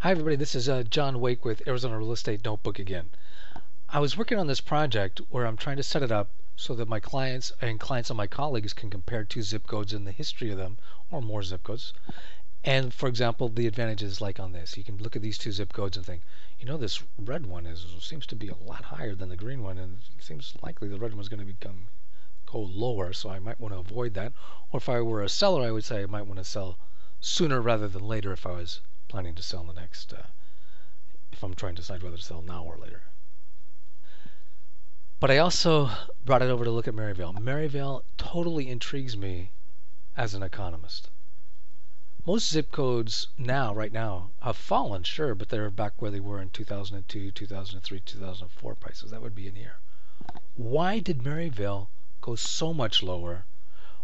Hi, everybody. This is John Wake with Arizona Real Estate Notebook again. I was working on this project where I'm trying to set it up so that my clients and clients of my colleagues can compare two zip codes and the history of them, or more zip codes. And for example, the advantages like on this. You can look at these two zip codes and think, this red one seems to be a lot higher than the green one, and it seems likely the red one's going to go lower, so I might want to avoid that. Or if I were a seller, I would say I might want to sell sooner rather than later if I was planning to sell in the next, if I'm trying to decide whether to sell now or later. But I also brought it over to look at Maryvale. Maryvale totally intrigues me as an economist. Most zip codes right now, have fallen, sure, but they're back where they were in 2002, 2003, 2004 prices. That would be in here. Why did Maryvale go so much lower,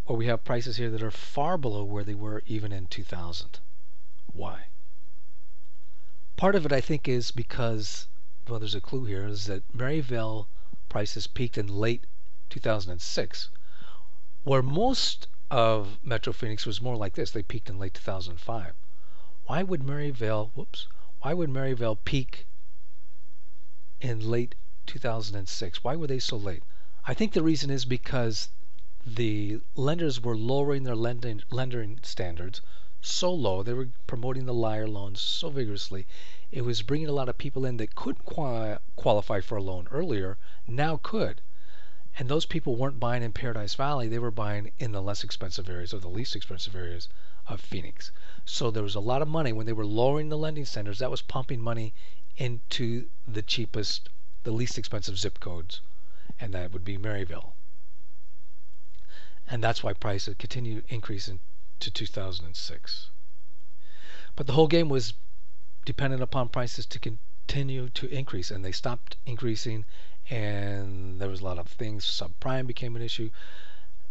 or we have prices here that are far below where they were even in 2000? Why? Part of it, I think, is because, well, there's a clue here, is that Maryvale prices peaked in late 2006, where most of Metro Phoenix was more like this. They peaked in late 2005. Why would Maryvale peak in late 2006? Why were they so late? I think the reason is because the lenders were lowering their lending standards so low. They were promoting the liar loans so vigorously. It was bringing a lot of people in that couldn't qualify for a loan earlier, now could. And those people weren't buying in Paradise Valley. They were buying in the less expensive areas or the least expensive areas of Phoenix. So there was a lot of money when they were lowering the lending standards. That was pumping money into the cheapest, the least expensive zip codes, and that would be Maryvale. And that's why prices continued increasing to 2006. But the whole game was dependent upon prices to continue to increase, and they stopped increasing, and there was a lot of things. Subprime became an issue.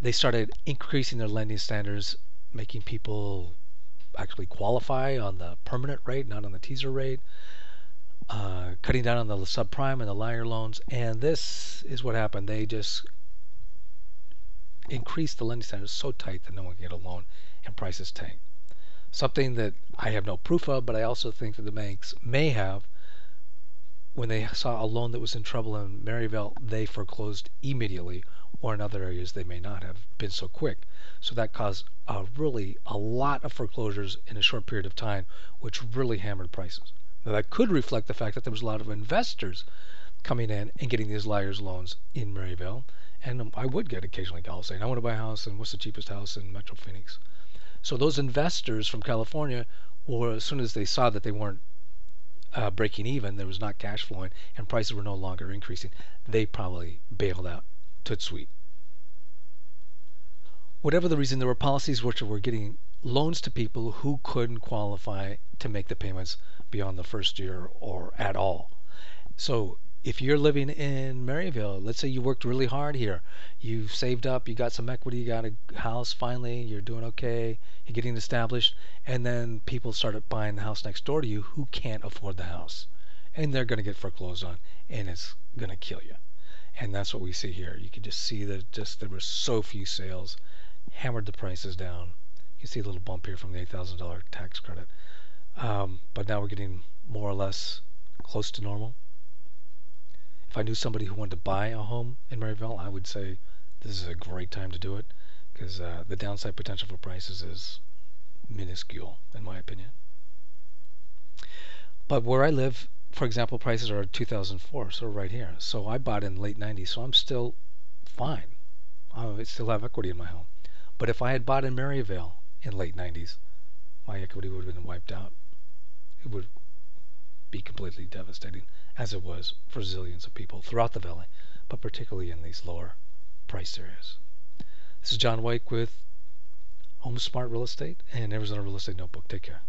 They started increasing their lending standards, making people actually qualify on the permanent rate, not on the teaser rate, cutting down on the subprime and the liar loans. And this is what happened. They just increased the lending standards so tight that no one could get a loan, and prices tanked. Something that I have no proof of, but I also think that the banks may have. When they saw a loan that was in trouble in Maryvale, they foreclosed immediately, or in other areas they may not have been so quick. So that caused really a lot of foreclosures in a short period of time, which really hammered prices. Now that could reflect the fact that there was a lot of investors coming in and getting these liar's loans in Maryvale. And I would get occasionally calls saying, I want to buy a house, and what's the cheapest house in Metro Phoenix? So those investors from California, as soon as they saw that they weren't breaking even, there was not cash flowing, and prices were no longer increasing, they probably bailed out tout suite. Whatever the reason, there were policies which were getting loans to people who couldn't qualify to make the payments beyond the first year or at all. So if you're living in Maryvale, let's say you worked really hard here, you've saved up, you got some equity, you got a house finally, you're doing okay, you're getting established, and then people started buying the house next door to you who can't afford the house, and they're going to get foreclosed on, and it's going to kill you. And that's what we see here. You can just see that there were so few sales, hammered the prices down. You see a little bump here from the $8,000 tax credit, but now we're getting more or less close to normal. If I knew somebody who wanted to buy a home in Maryvale, I would say this is a great time to do it, because the downside potential for prices is minuscule, in my opinion. But where I live, for example, prices are 2004, so right here. So I bought in late 90s, so I'm still fine. I still have equity in my home. But if I had bought in Maryvale in late 90s, my equity would have been wiped out. It would be completely devastating, as it was for zillions of people throughout the valley, but particularly in these lower priced areas. This is John Wake with Home Smart Real Estate and Arizona Real Estate Notebook. Take care.